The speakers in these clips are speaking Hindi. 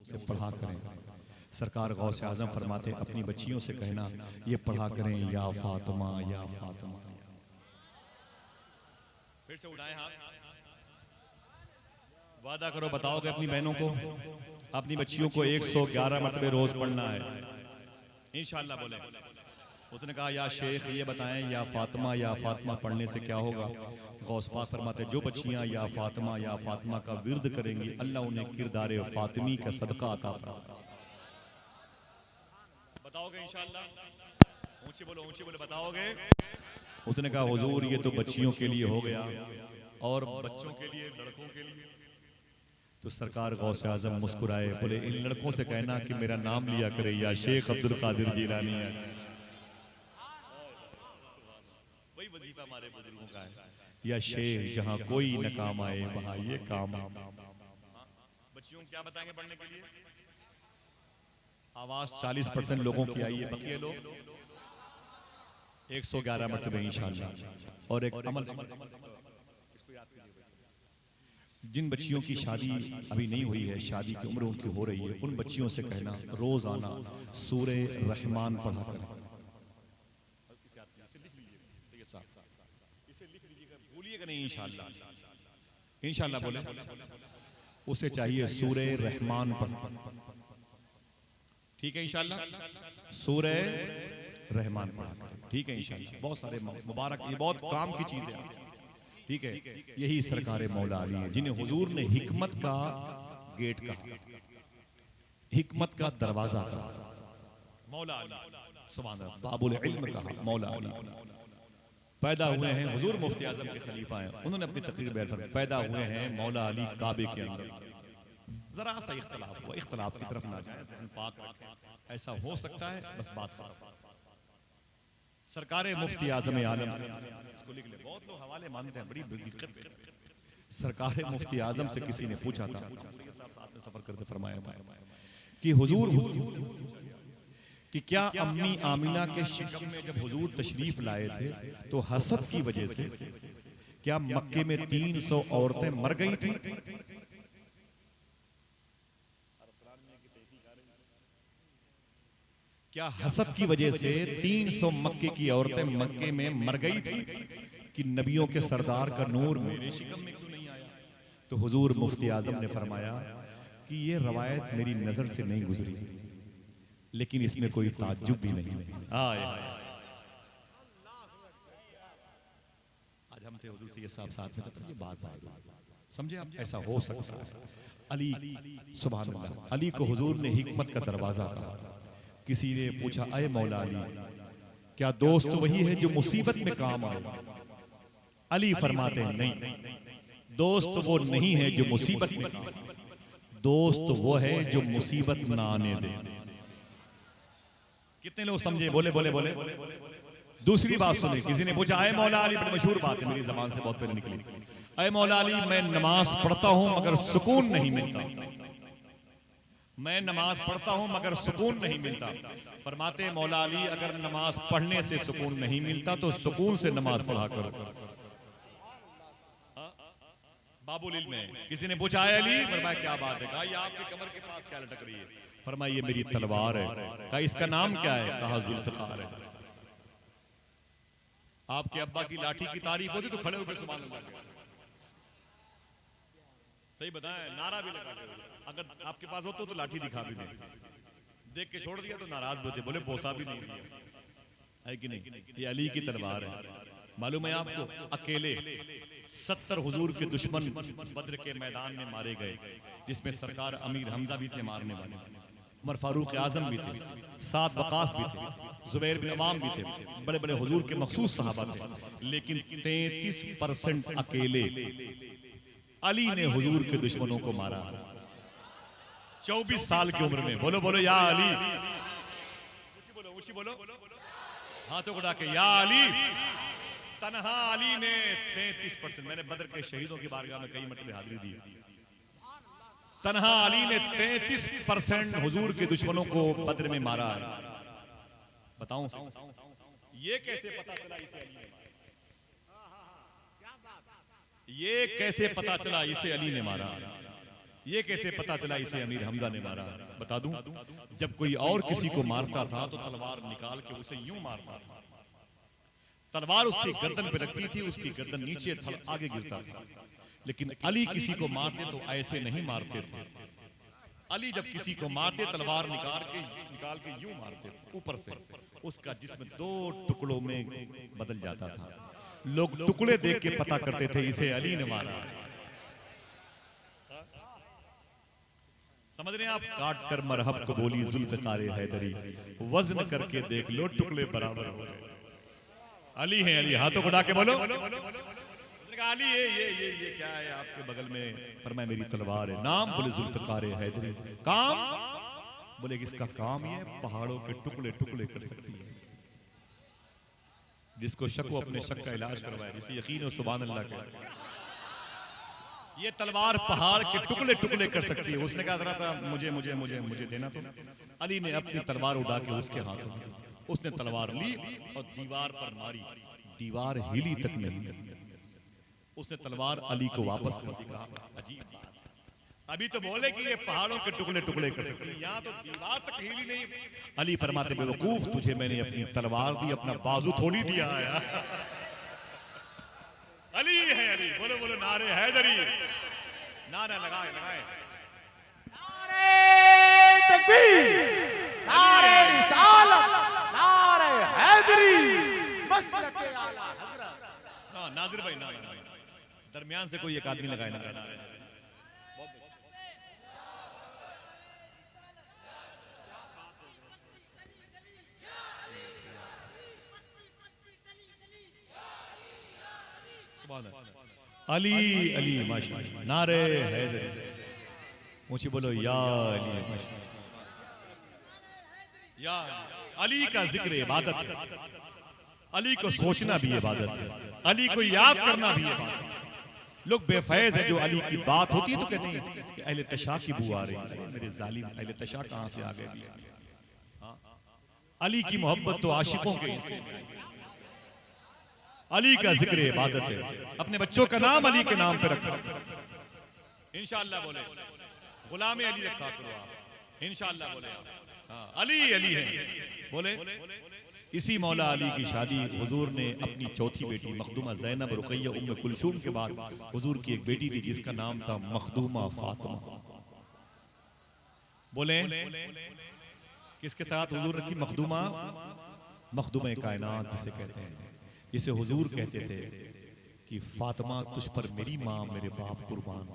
उसे पढ़ा करें। सरकार गौसे आजम फरमाते अपनी बच्चियों से कहना ये पढ़ा करें, या फातिमा या फातिमा। फिर से उठाए हाथ, वादा करो बताओगे अपनी बहनों को, अपनी बच्चियों को 111 मरतबे रोज पढ़ना है इंशाअल्लाह। बोले उसने कहा या शेख ये बताएं या फातिमा पढ़ने से क्या होगा। गौस पाक फरमाते जो बच्चियां या फातिमा का विर्द करेंगी अल्लाह उन्हें किरदार फातिमी का सदका अता फरमाएगा। बताओगे इंशाअल्लाह? ऊंचे बोलो बताओगे? उसने कहा हुजूर ये तो बच्चियों के लिए हो गया और बच्चों के लिए, लड़कों के लिए। तो सरकार गौसे आजम मुस्कुराए, बोले इन लड़कों से कहना कि मेरा नाम लिया करे, या शेख अब्दुल कादिर जीलानी है। वही वजीफा हमारे बुजुर्गों का है, या शेख जहां कोई न काम आए वहां ये काम। बच्चियों को क्या बताएंगे पढ़ने के लिए? आवाज 40% लोगों की आई है, बकिए लोग 111 मरतबे इंशाअल्लाह। और एक अमल, जिन बच्चियों की शादी अभी नहीं हुई है, शादी की उम्र उनकी हो रही है, उन बच्चियों से कहना रोजाना सूरे रहमान पढ़ा करें। भूलिएगा नहीं इंशाअल्लाह। बोले उसे चाहिए सूरे रहमान पढ़, ठीक है इंशाअल्लाह। सूरे रहमान पढ़ा करें, ठीक है इंशाअल्लाह। बहुत सारे मुबारक, ये बहुत काम की चीज है, ठीक है। यही सरकार मौला अली है जिन्हें हुजूर ने हिकमत का गेट कहा, हिकमत का दरवाजा कहा। मौला अली सुभान अल्लाह, बाबुल इल्म कहा मौला अली। पैदा हुए हैं, हुजूर मुफ्ती आजम के खलीफा हैं, उन्होंने अपनी तकरीर बयान फरमाई, पैदा हुए हैं मौला अली काबे के अंदर। जरा सा इख्तलाफ हुआ, इख्तलाफ की तरफ ना जाए, ज़हन पाक रखें। ऐसा हो सकता है बस बात खत्म। सरकार मुफ्ती आजम आलम, इसको लिख ले, बहुत लोग हवाले मानते हैं, बड़ी दिक्कत। सरकार मुफ्ती आजम से किसी ने पूछा था, साथ में सफर करते फरमाया था कि हुजूर कि क्या अम्मी आमिना के शिकम में जब हुजूर तशरीफ लाए थे तो हसद की वजह से क्या मक्के में 300 औरतें मर गई थी? क्या हसद की वजह से 300 मक्के की औरतें मक्के में मर गई थी कि नबियों के सरदार का नूर मेरे शिकम में क्यों नहीं आया? तो हुजूर मुफ्ती आजम ने फरमाया कि ये रवायत मेरी नजर से नहीं गुजरी, लेकिन इसमें कोई ताज्जुब भी नहीं। आज हम थे हुजूर से ये साथ में, ये बात समझे आप? ऐसा हो सकता है। अली सुभान अल्लाह, अली को हुजूर ने हिकमत का दरवाजा कहा। किसी ने पूछा अय मौला अली, क्या दोस्त वही है जो मुसीबत में काम आए? अली फरमाते हैं नहीं, दोस्त वो नहीं है जो मुसीबत में काम आए, दोस्त वो है जो मुसीबत ना आने दे। कितने लोग समझे? बोले बोले बोले। दूसरी बात सुने, किसी ने पूछा अय मौला अली, बड़ी मशहूर बात है, मेरी जबान से बहुत पहले निकली, अय मौला अली मैं नमाज पढ़ता हूं मगर सुकून नहीं मिलता, मैं नमाज पढ़ता हूं मगर सुकून नहीं मिलता। फरमाते मौला अली अगर नमाज पढ़ने से सुकून नहीं मिलता तो सुकून से नमाज पढ़ा करो। बाबुल इल्म है। किसी ने पूछा है अली, फरमाया क्या बात है? कहा ये आपके कमर के पास क्या लटक रही है? फरमाया ये मेरी तलवार है। कहा इसका नाम क्या है? कहा जुल्फिकार है। आपके अब्बा की लाठी की तारीफ होती तो खड़े होकर सुभान अल्लाह, सही बताएं, नारा भी लगा दे। अगर आपके पास हो तो लाठी दिखा भी दे, देख के छोड़ दिया तो नाराज भी होते, बोले बोसा भी नहीं दिया, है कि नहीं? ये अली की तलवार है। मालूम है आपको, अकेले 70 हुजूर के दुश्मन बद्र के मैदान में मारे गए, जिसमें सरकार अमीर हमजा भी थे मारने वाले, उमर फारूक आजम भी थे, साद वकास भी थे, जुबैर बिन अवाम भी थे, बड़े बड़े हुजूर के मखसूस सहाबा थे। लेकिन 33% अकेले अली ने हुजूर के दुश्मनों को मारा 24 साल की उम्र में। बोलो बोलो या अली, ऊंची बोलो, हाथों को डाके या अली। तन्हा अली ने 33%, मैंने बदर के शहीदों की बारगाह में कई मरतबे हाजिरी दी, तन्हा अली ने 33% हुजूर के दुश्मनों को बदर में मारा है। बताऊं ये कैसे पता चला इसे अली ने मारा? ये कैसे पता चला इसे अली ने मारा? ये कैसे पता चला इसे अमीर हमजा ने मारा? बता दूं, जब कोई और किसी को मारता था तो तलवार निकाल के उसे यूं मारता था। तलवार उसकी गर्दन पे लगती थी, उसकी गर्दन नीचे आगे गिरता था। लेकिन अली किसी को मारते तो ऐसे नहीं मारते थे। अली जब किसी को मारते तलवार निकाल के यूं मारते थे ऊपर से, उसका जिस्म 2 टुकड़ों में बदल जाता था। लोग टुकड़े देख के पता करते थे इसे अली ने मारा। समझ रहे हैं आप? काट कर मरहब को बोली जुल्फ़िकार हैदरी, वजन करके देख लो टुकड़े बराबर हो गए। अली है, अली, हाथों को उठा के बोलो अली। ये क्या है आपके बगल में? फरमाया मेरी तलवार है। नाम? बोले जुल्फ़िकार हैदरी। काम? बोले इसका काम ये पहाड़ों के टुकड़े टुकड़े कर सकती है। जिसको शक हो अपने शक का इलाज करवाए, जिसे यकीन हो सुभान अल्लाह के। ये तलवार पहाड़ के टुकड़े टुकड़े कर सकती है। उसने कहा था मुझे मुझे मुझे मुझे देना। तो अली ने अपनी तलवार उड़ा के उसके हाथों में दी। उसने तलवार ली और दीवार पर मारी, दीवार हिली तक नहीं। उसने तलवार अली को वापस कर दी। कहा अजीब बात है, अभी तो बोले कि ये पहाड़ों के टुकड़े टुकड़े कर सकती है, यहाँ तो दीवार तक हिली नहीं। अली फरमाते बेवकूफ, तुझे मैंने अपनी तलवार दी, अपना बाजू थोड़ी दिया है। अली है, अली। बोलो बोलो नारे हैदरी, नारा लगाए लगाए। नारे तकबीर, नारे रिसालत, नारे हैदरी, मसलके आला हजरत। हाँ नाजिर भाई, नारा दरमियान से कोई एक आदमी लगाए नारा। अली अली माशाअल्लाह, नारे हैदरी। मुझे बोलो या अली, या अली का जिक्र इबादत है। अली को सोचना भी इबादत है, अली को याद करना भी इबादत है। लोग बेफैज है, जो अली की बात होती है तो कहते हैं कि अहले तशा की बू आ रही है। मेरे जालिम अहले तशा कहां से आ गए? अली की मोहब्बत तो आशिकों के हिस्से में। अली का जिक्र इबादत है। अपने बच्चों का नाम अली के नाम पे रखा इंशाअल्लाह। बोले गुलाम अली रखा करो आप इंशाअल्लाह। बोले हाँ अली अली है। बोले इसी मौला अली की शादी हुजूर ने अपनी चौथी बेटी मखदूमा ज़ैनब रुक़ैया उम्मे कुलसूम के बाद हुजूर की एक बेटी थी जिसका नाम था मखदूमा फातिमा। बोले किसके साथ हुजूर रखी? मखदूमा, मखदूमा कायनात जिसे कहते हैं, जिसे हुजूर कहते थे कि फातिमा तुझ पर मेरी माँ मेरे बाप कुर्बान।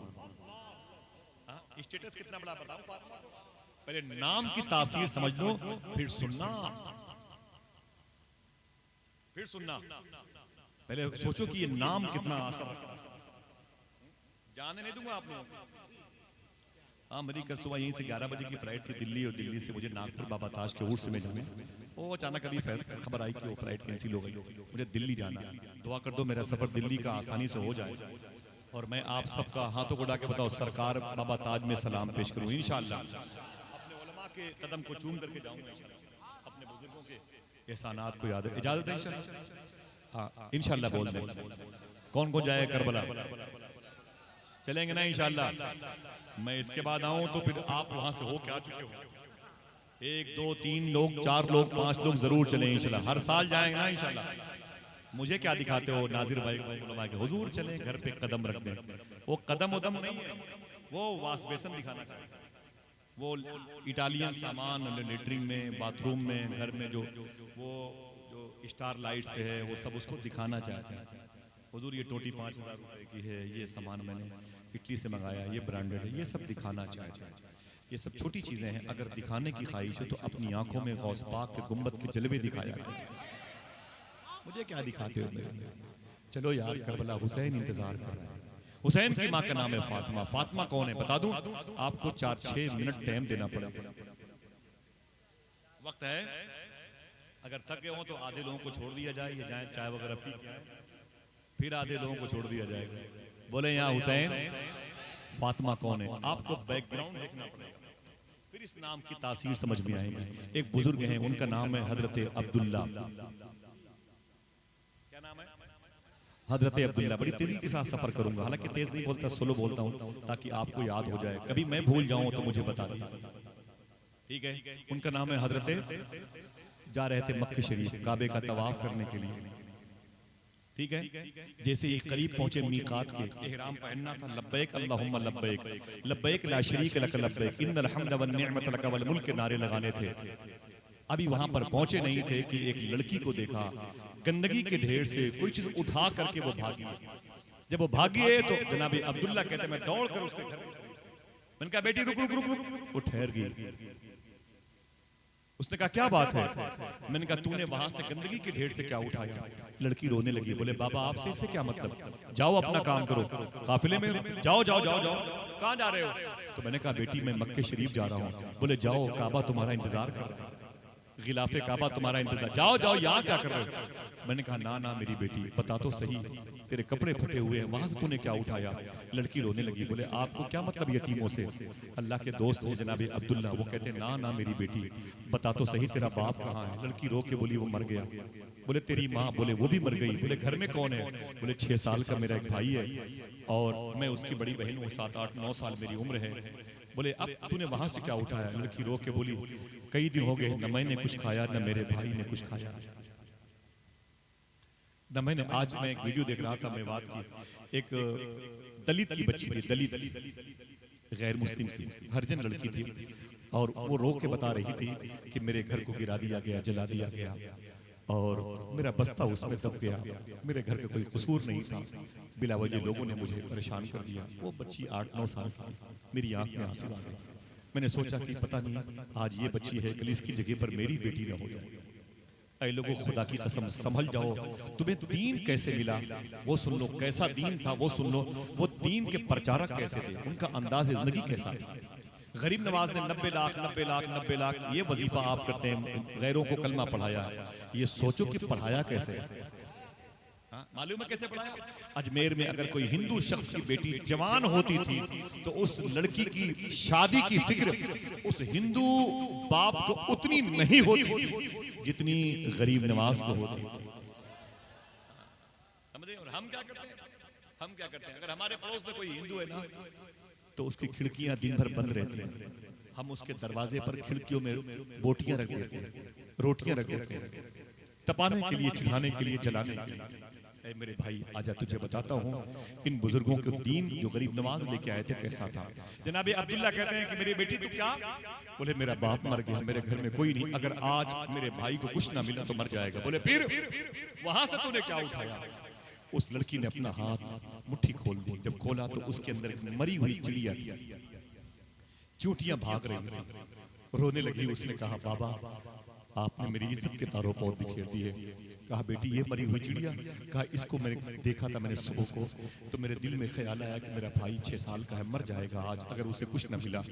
स्टेटस कितना बड़ा बताऊं फातिमा को? पहले नाम की तासीर समझ लो, फिर सुनना, फिर सुनना। पहले सोचो कि ये नाम कितना असर रखता है। जाने नहीं दूंगा आप लोगों को। हाँ मेरी कल सुबह यहीं से 11 बजे की फ्लाइट थी दिल्ली, और दिल्ली से मुझे नागपुर बाबा ताज के उर्स में जाने। वो अचानक अभी खबर आई कि वो फ्लाइट कैंसिल हो गई। मुझे दिल्ली जाना है। दुआ कर दो मेरा सफर दिल्ली का आसानी से हो जाए, और मैं आप सबका हाथों को उठा के बताओ सरकार बाबा ताज में सलाम पेश करूँ इंशाअल्लाह। अपने उलमा के कदम को चूम करके जाऊंगा, अपने बुजुर्गों के एहसानात को याद। इजाजत है इंशाअल्लाह? हाँ इंशाअल्लाह। बोल दें कौन कौन जाए करबला? चलेंगे ना इंशाअल्लाह? मैं इसके बाद आऊं तो फिर आप वहां से हो क्या चुके हो? 1 2 3 लोग, 4 लोग, 5 लोग जरूर चले इंशाअल्लाह। हर साल जाएंगे ना इंशाअल्लाह। मुझे क्या दिखाते हो नाजिर भाई के? हुजूर चले घर पे कदम रख दें। वो कदम उदम नहीं है, वो वाश बेसन दिखाना चाहिए। वो इटालियन सामान लेटरिन में, बाथरूम में, घर में जो स्टार लाइट से है वो सब उसको दिखाना चाहते हैं। हुजूर ये टोटी 5000 रुपए की है, ये सामान मैंने इटली से मंगाया, ये ब्रांडेड है, ये सब दिखाना चाहते हैं। ये सब छोटी चीजें हैं। अगर दिखाने की ख्वाहिश हो तो अपनी आंखों में गौस पाक के गुंबद के जलवे दिखाया करें। मुझे क्या दिखाते हो मेरे? चलो यार करबला हुसैन इंतजार कर रहा है। हुसैन की माँ का नाम है फातिमा। फातिमा कौन है बता दूं? आपको 4-6 मिनट टाइम देना पड़ेगा। वक्त है, अगर थके हो तो आधे लोगों को छोड़ दिया जाए, ये जाए चाय वगैरह पी के आए, फिर आधे लोगों को छोड़ दिया जाएगा। बोले यहाँ हुसैन फातिमा कौन है? आपको बैकग्राउंड देखना पड़ेगा, फिर इस नाम की तासीर समझ में आएगी। एक बुजुर्ग हैं, उनका नाम है हजरत अब्दुल्ला। क्या नाम है? हजरत अब्दुल्ला, बड़ी तेजी के साथ सफर करूंगा, हालांकि तेज नहीं बोलता, स्लो बोलता हूँ ताकि आपको याद हो जाए, कभी मैं भूल जाऊं तो मुझे बता दीजिए, ठीक है। उनका नाम है हजरत, जा रहे थे मक्के शरीफ काबे का तवाफ करने के लिए, ठीक है। जैसे ये करीब पहुंचे मीकात के, इहराम पहनना था, लब्बैक अल्लाहुम्मा लब्बैक, लब्बैक ला शरीक लक लब्बैक, इन्नल हम्द वन निअमत लक वल मुल्क के नारे लगाने थे। अभी वहां पर पहुंचे नहीं थे कि एक लड़की को देखा, गंदगी के ढेर से कोई चीज उठा करके वो भागी। जब वो भागी है तो जनाब अब्दुल्ला कहते मैं दौड़ कर उसके घर, मैंने कहा बेटी रुक रुक रुक रुक, वो ठहर गई। उसने कहा क्या बात है? मैंने कहा तूने वहां से गंदगी के ढेर से क्या उठाया? लड़की रोने लगी, बोले बाबा आपसे इससे क्या मतलब, जाओ अपना काम करो, काफिले में जाओ जाओ जाओ जाओ, कहां जा रहे हो? तो मैंने कहा बेटी मैं मक्के शरीफ जा रहा हूँ। बोले जाओ, काबा तुम्हारा इंतजार कर रहा है, गिलाफे काबा तुम्हारा इंतजार, जाओ जाओ, यहाँ क्या कर रहे हो? मैंने कहा ना ना मेरी बेटी बता तो सही, तेरे कपड़े फटे हुए हैं, वहां से तूने क्या उठाया? लड़की रोने लगी, बोले आपको क्या मतलब यतीमों से? अल्लाह के दोस्त हैं जनाब अब्दुल्ला, वो कहते ना ना मेरी बेटी बता तो सही, तेरा बाप कहाँ है? लड़की रो के बोली वो मर गया। बोले तेरी माँ? बोले वो भी मर गई। बोले घर में कौन है? बोले 6 साल का मेरा एक भाई है और मैं उसकी बड़ी बहन हूँ, 7 8 9 साल मेरी उम्र है। बोले अब तूने वहां से क्या उठाया? लड़की रो के बोली कई दिन हो गए न मैंने कुछ खाया न मेरे भाई ने कुछ खाया न मैंने। आज मैं एक वीडियो देख रहा था मेवात की, एक दलित की बच्ची थी, दलित गैर मुस्लिम की, हरिजन लड़की थी, और वो रो के बता रही थी कि मेरे घर को गिरा दिया गया, जला दिया गया और मेरा बस्ता उसमें दब गया, मेरे घर का कोई कसूर नहीं था, बिला वजह लोगों ने मुझे परेशान कर दिया। वो बच्ची 8 9 साल की, मेरी आंख में आंसू आ गए। मैंने सोचा कि पता नहीं आज ये बच्ची है, कल इसकी जगह पर मेरी बेटी न हो जाए। ऐ लोगों खुदा की कसम संभल जाओ, तुम्हें दीन कैसे मिला वो सुन लो, कैसा दीन था वो सुन लो, वो दीन के प्रचारक कैसे थे, उनका अंदाज जिंदगी कैसा था। गरीब नवाज ने 90 लाख 90 लाख 90 लाख ये वजीफा आप करते हैं, गैरों को कलमा पढ़ाया, ये सोचो कि पढ़ाया कैसे, मालूम है कैसे पढ़ाया? अजमेर में अगर कोई हिंदू शख्स की बेटी जवान होती थी तो उस लड़की की शादी की फिक्र उस हिंदू बाप को उतनी नहीं होती थी जितनी गरीब नवाज को होती थी। समझे? और हम क्या करते हैं, हम क्या करते हैं, अगर हमारे पड़ोस में कोई हिंदू है ना तो उसकी खिड़कियां दिन भर बंद रहती हैं, हम उसके दरवाजे पर खिड़कियों में बोटियां रख देते हैं, रोटियां रख देते हैं, तपाने के लिए, चढ़ाने के लिए, जलाने के लिए। ऐ मेरे भाई आजा तुझे बताता हूँ इन बुजुर्गों के दीन जो गरीब नवाज लेके आए थे कैसा था। जनाब अब्दुल्ला कहते हैं कि मेरी बेटी तू क्या? बोले मेरा बाप मर गया, मेरे घर में कोई नहीं, अगर आज मेरे भाई को कुछ ना मिला तो मर जाएगा। बोले फिर वहां से तूने क्या उठाया? उस लड़की ने अपना हाथ मुट्ठी खोल दी, जब खोला तो उसके अंदर एक मरी हुई चिड़िया थी, चूंटियां भाग रही थी, रोने लगी। उसने कहा बाबा आपने मेरी इज्जत के तारों पर बिखेर दिए। कहा बेटी ये मरी हुई चिड़िया? कहा इसको मैंने देखा था मैंने सुबह को, तो मेरे दिल में ख्याल आया कि मेरा भाई 6 साल का है, मर जाएगा आज, अगर उसे कुछ न मिला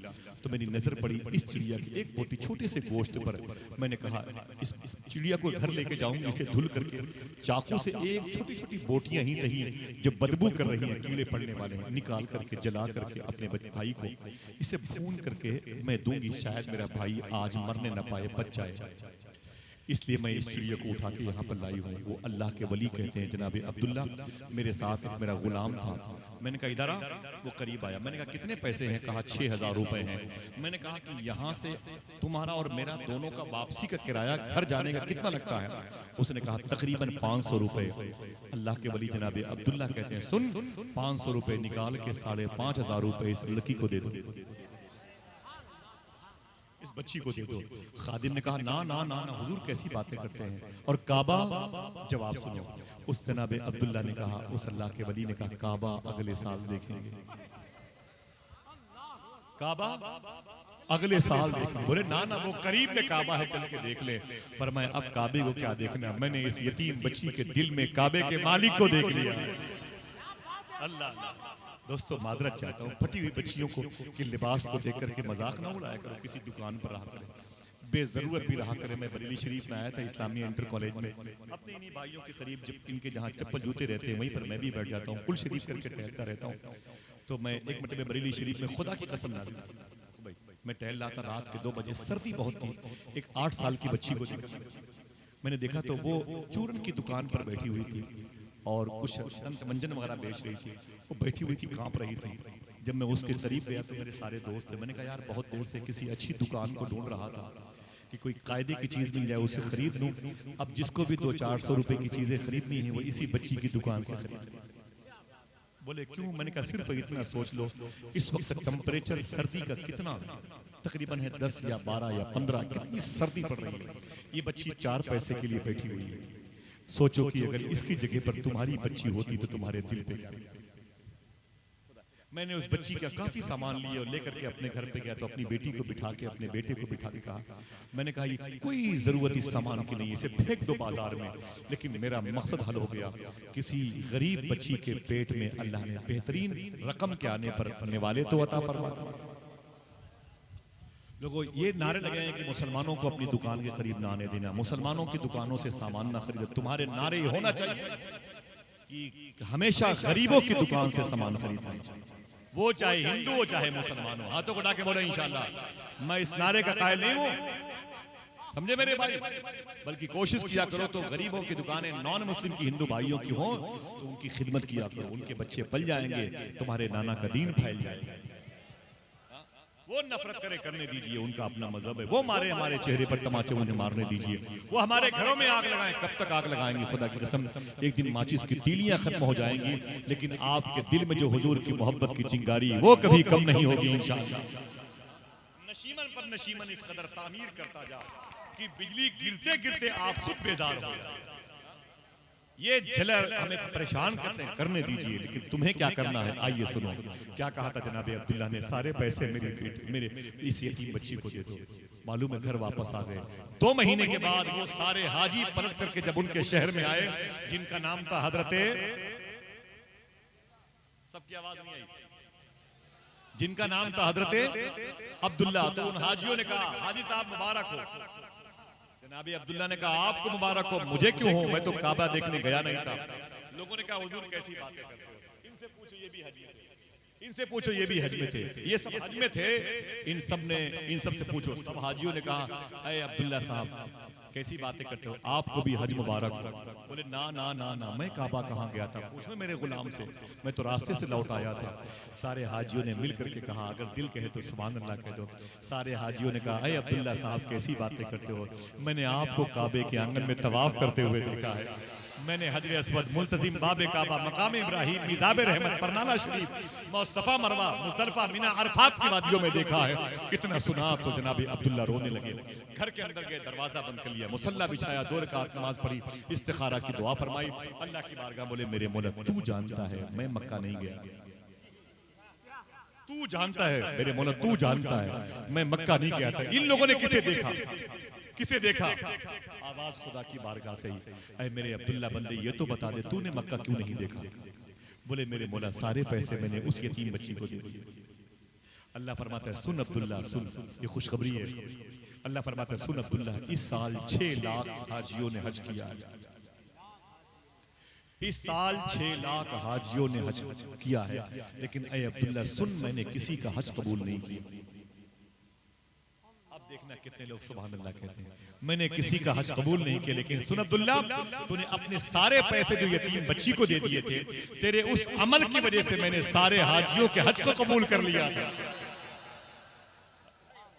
तो मेरी नजर पड़ी इस चिड़िया की एक बोटी छोटे से गोश्त पर। मैंने कहा इस चिड़िया को घर लेके जाऊंगी, इसे धुल करके चाकू से एक छोटी छोटी बोटियां ही सही जो बदबू कर रही हैं, कीड़े पड़ने वाले हैं, निकाल करके जला करके अपने भाई को इसे भून करके मैं दूंगी, शायद मेरा भाई आज मरने न पाए, बच जाए। इसलिए मैं इस चिड़िया को उठा के यहाँ पर लाई हूँ। वो अल्लाह के वली कहते हैं जनाब अब्दुल्ला, मेरे साथ एक मेरा गुलाम था। मैंने कहा इधर आ, वो करीब आया। मैंने कहा कितने पैसे हैं? कहा 6000 रुपए हैं। मैंने कहा कि यहाँ से तुम्हारा और मेरा दोनों का वापसी का किराया घर जाने का कितना लगता है? उसने कहा तकरीबन 500 रुपए। अल्लाह के वली जनाब अब्दुल्ला कहते हैं सुन, 500 रुपए निकाल के 5500 रुपए इस लड़की को दे दो, इस बच्ची को दे दो। खादिम ने कहा ना ना ना ना हुजूर कैसी बातें करते हैं, और काबा? जवाब सुनो। उस जनाब अब्दुल्ला ने कहा, उस अल्लाह के वली ने कहा काबा अगले साल देखेंगे, काबा अगले साल देखेंगे। बोले ना ना वो करीब में काबा है, चल के देख ले। फरमाया अब काबे को क्या देखना, मैंने इस यतीम बच्ची के दिल में काबे के मालिक को देख लिया। अल्लाह दोस्तों मादरत चाहता हूँ फटी हुई बच्चियों को कि लिबास को देख करके मजाक ना उड़ाया करो, किसी दुकान पर रहा करें, बेजरूरत भी रहा करें। मैं बरेली शरीफ में आया था इस्लामिया इंटर कॉलेज में, अपने इन्हीं भाइयों के करीब जब इनके जहाँ चप्पल जूते रहते हैं वहीं पर मैं भी बैठ जाता हूँ, कुल शरीफ करके टहलता रहता हूँ। तो मैं एक मरतबे बरेली शरीफ में खुदा की कसम ना दी, मैं टहल रहा था रात के 2 बजे, सर्दी बहुत थी, एक 8 साल की बच्ची को देखा। मैंने देखा तो वो चूरन की दुकान पर बैठी हुई थी, और कुछ दंत मंजन वगैरह बेच रही थी। वो बैठी हुई थी, कांप रही थी। जब मैं उसके करीब गया तो मेरे सारे दोस्त थे। मैंने कहा यार बहुत देर से किसी अच्छी दुकान को ढूंढ रहा था कि कोई कायदे की चीज मिल जाए, उसे खरीद लूं। अब जिसको भी 200-400 रुपए की चीजें खरीदनी है वो इसी बच्ची की दुकान से खरीद। बोले क्यों? मैंने कहा सिर्फ इतना सोच लो, इस वक्त टेम्परेचर सर्दी का कितना तकरीबन है 10 या 12 या 15, कितनी सर्दी पड़ रही है। ये बच्ची 4 पैसे के लिए बैठी हुई है। सोचो कि अगर इसकी जगह पर तुम्हारी बच्ची होती तो तुम्हारे दिल पे क्या। मैंने उस बच्ची का काफी सामान लिया और लेकर के अपने घर पे गया तो अपनी बेटी को बिठा के, अपने बेटे को बिठा के कहा, मैंने कहा ये कोई जरूरत इस सामान की नहीं, इसे फेंक दो बाजार में। लेकिन मेरा मकसद हल हो गया। किसी गरीब बच्ची के पेट में अल्लाह ने बेहतरीन रकम के आने पर निवाले तो अता फरमा। लोगों ये नारे लगे हैं कि मुसलमानों को अपनी दुकान के करीब ना आने देना, मुसलमानों की दुकानों से सामान ना खरीदे। तुम्हारे नारे ये होना चाहिए कि हमेशा गरीबों की दुकान से सामान खरीदना, वो चाहे हिंदू हो चाहे मुसलमान हो। हाथों को उठा के बोले इंशाल्लाह। मैं इस नारे का कायल नहीं हूं, समझे मेरे भाई, बल्कि कोशिश किया करो तो गरीबों की दुकानें नॉन मुस्लिम की हिंदू भाइयों की हो तो उनकी खिदमत किया करो। उनके बच्चे पल जाएंगे, तुम्हारे नाना का दीन फैल जाएगा। वो नफरत करे करने दीजिए, उनका अपना मजहब है। वो मारे हमारे चेहरे पर तमाचे, उन्हें मारने दीजिए। वो हमारे घरों में आग लगाएं, कब तक आग लगाएंगे? खुदा की कसम एक दिन माचिस की तीलियां खत्म हो जाएंगी, लेकिन आपके दिल में जो हुजूर की मोहब्बत की चिंगारी वो कभी कम नहीं होगी इंशाअल्लाह। नशीमन पर नशीमन इस कदर तामीर करता जा कि बिजली गिरते गिरते आप खुद बेजार हो। ये जलर हमें परेशान करते हैं, करने दीजिए, लेकिन तुम्हें क्या करना है आइए सुनो। क्या कहा था जनाब अब्दुल्ला ने, सारे पैसे मेरे इस यतीम बच्ची को दे दो। मालूम है घर वापस आ गए। 2 महीने के बाद वो सारे हाजी पलट करके जब उनके शहर में आए, जिनका नाम था हजरते, सबकी आवाज नहीं आई, जिनका नाम था हजरते अब्दुल्ला, तो उन हाजियों ने कहा हाजी साहब मुबारक हो। जनाबी अब्दुल्ला ने कहा आपको मुबारक हो, मुझे क्यों हो, मैं तो काबा देखने गया नहीं था। लोगों ने कहा हुजूर कैसी बातें करते हो, इनसे पूछो ये भी हज में थे, इनसे पूछो ये भी हज में थे, ये सब हज में थे। इन सब से पूछो। सब हाजियों ने कहा अरे अब्दुल्ला साहब कैसी बातें करते हो, आपको भी हज मुबारक हो। बोले ना ना ना ना, मैं काबा कहाँ गया था, पूछो मेरे गुलाम से, मैं तो रास्ते से लौट आया था। सारे हाजियों ने मिल करके कहा अगर दिल कहे तो सुभान अल्लाह कह दो। सारे हाजियों ने कहा अरे अब्दुल्ला साहब कैसी बातें करते हो, मैंने आपको काबे के आंगन में तवाफ करते हुए देखा है। मैंने हजर असवद, मुल्तजिम, बाबे काबा, मकाम इब्राहिम, मिज़ाब रहमत, परनाला शरीफ, सफा मरवा, मुज़दलिफा, मिना, अरफात की वादियों में देखा है। इतना सुना तो जनाब अब्दुल्ला रोने लगे। घर के अंदर गए, दरवाजा बंद कर लिया, मुसल्ला बिछाया, 2 रकात नमाज पढ़ी, इस्तिखारा की दुआ फरमाई, अल्लाह की बारगाह बोले मेरे मौला तू जानता है मैं मक्का नहीं गया, तू जानता है मेरे मौला, तू जानता है मैं मक्का नहीं गया था। इन लोगों ने किसे देखा, किसे देखा? आवाज खुदा की बारगाह से ही, ऐ मेरे अब्दुल्ला बंदे ये तो बता दे तूने मक्का क्यों नहीं देखा? बोले मेरे मौला सारे पैसे मैंने उस यतीम बच्ची को दे दिए। अल्लाह फरमाता है सुन अब्दुल्ला सुन, ये खुशखबरी है। अल्लाह फरमाता है सुन अब्दुल्ला, इस साल 6 लाख हाजियों ने हज किया है। इस साल 6 लाख हाजियों ने हज किया है, लेकिन ऐ अब्दुल्ला सुन, मैंने किसी का हज कबूल नहीं किया। अब देखना कितने लोग सुभान अल्लाह कहते हैं, मैंने किसी का हज कबूल नहीं किया, लेकिन सुन अब्दुल्ला तूने अपने सारे पैसे जो यतीम बच्ची को दे दिए थे, तेरे उस अमल की वजह से मैंने सारे हाजियों के हज को कबूल कर लिया था।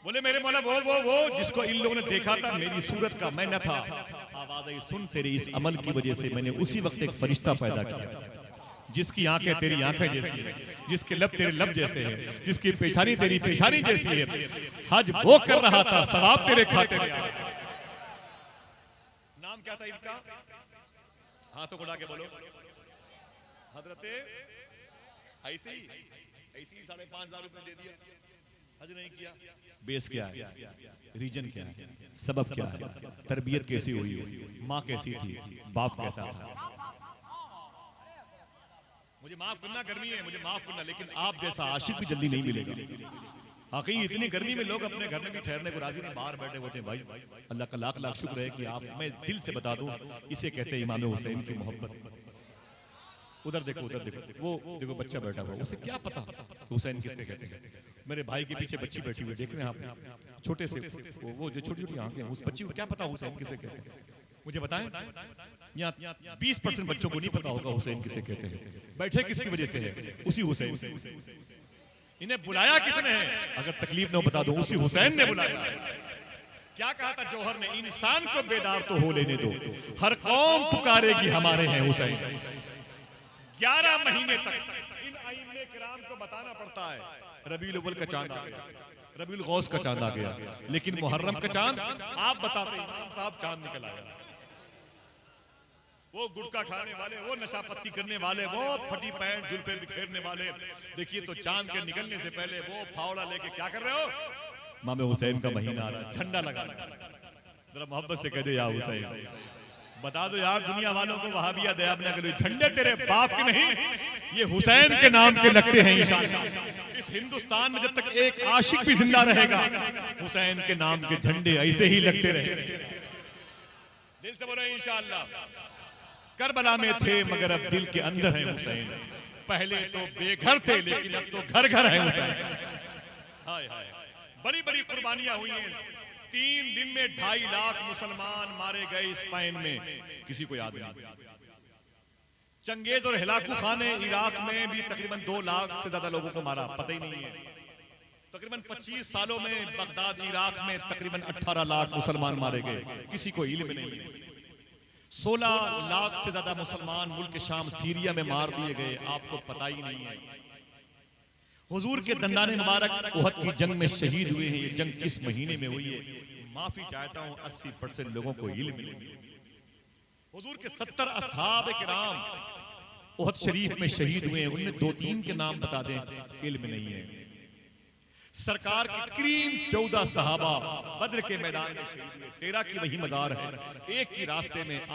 बोले मेरे मौला वो जिसको इन लोगों ने देखा था मेरी सूरत का, मैं न था। आवाज आई सुन, तेरे इस अमल की वजह से मैंने उसी वक्त एक फरिश्ता पैदा किया, जिसकी आंखें तेरी आंखें जैसी है, जिसके लब तेरे लब जैसे हैं, जिसकी पेशानी तेरी पेशानी जैसी है। हज वो कर रहा था, सवाब तेरे खाते में आ। नाम क्या था इनका? हाथों को उठा के बोलो। हजरते ऐसे ही 5,500 रुपए दे दिया, हज नहीं किया। बेस क्या है, रीजन क्या है, सबब क्या है, तरबियत कैसी हुई है, माँ कैसी थी, बाप कैसा था? मुझे माफ करना, गर्मी है, मुझे माफ करना, लेकिन आप जैसा आशिक भी जल्दी नहीं मिलेगा। आखिर इतनी गर्मी में लोग अपने घर में भी ठहरने को राजी नहीं, बाहर बैठे होते हैं। भाई अल्लाह का लाख लाख शुक्र है कि आप, मैं दिल से बता दूं, इसे कहते हैं इमाम हुसैन की मोहब्बत। उधर देखो, उधर देखो, वो देखो बच्चा बैठा हुआ, उसे क्या पता हुसैन किसके कहते हैं। मेरे भाई के पीछे बच्ची बैठी हुई देख रहे हैं आप, छोटे से वो जो छोटी छोटी आंखें, उस बच्ची को क्या पता हुसैन किसे कहते हैं? मुझे बताएं। यहाँ 20% बच्चों को नहीं पता होगा हुसैन किसे कहते हैं। बैठे किसकी वजह से है? उसी हुसैन। इन्हें बुलाया किसने है? अगर तकलीफ न बता दो, उसी हुसैन ने बुलाया। क्या कहा था जौहर ने? इंसान को बेदार तो हो लेने दो, हर कौम पुकारेगी हमारे हैं हुसैन। 11 महीने तक इन आइम्मे किराम को बताना पड़ता है रबीउल अव्वल का चांद आ गया, रबीउल गौस का चांद आ गया, लेकिन मुहर्रम का चांद आप बताते इमाम साहब चांद निकल आया। वो गुटखा खाने वाले, वो नशा पत्ती करने वाले, वो फटी पैंट जुल्फे बिखेरने वाले, देखिए तो चांद के निकलने से पहले वो फावड़ा लेके क्या कर रहे हो? इमाम हुसैन का महीना आ रहा, झंडा लगा, जरा मोहब्बत से कह दे या हुसैन। बता दो यार दुनिया वालों को, वहाबिया दया ना करो, झंडे तेरे बाप के नहीं, ये हुसैन के नाम के लगते हैं इंशाअल्लाह। इस हिंदुस्तान में जब तक एक आशिक भी जिंदा रहेगा, हुसैन के नाम के झंडे ऐसे ही लगते रहे। दिल से बोलो इंशाअल्लाह। करबला में थे मगर अब दिल के अंदर है हुसैन। पहले तो बेघर थे लेकिन अब तो घर घर है हुसैन। हाय हाय, बड़ी बड़ी कुर्बानियां हुई हैं। 3 दिन में 2.5 लाख मुसलमान मारे गए स्पेन में, किसी को याद नहीं। चंगेज और हिलाकू खान ने इराक में भी तकरीबन 2 लाख से ज्यादा लोगों को मारा, पता ही नहीं है। तकरीबन 25 सालों में बगदाद इराक में तकरीबन 18 लाख मुसलमान मारे गए, किसी को इल्म नहीं है। 16 लाख से ज्यादा मुसलमान मुल्क शाम सीरिया में मार दिए गए, आपको पता ही नहीं है। हुजूर के दंदाने मुबारक उहद की जंग में शहीद हुए हैं। ये जंग किस महीने में हुई है? माफी चाहता हूं, 80% लोगों को इल्म नहीं। हुजूर के 70 असहाब किराम उहद शरीफ में शहीद हुए हैं, उनमें 2-3 के नाम बता दें, इल्म नहीं है। सरकार के करीम 14 सहाबा बद्र के मैदान में शहीद हुए, 13 की वही मजार है। एक की रास्ते में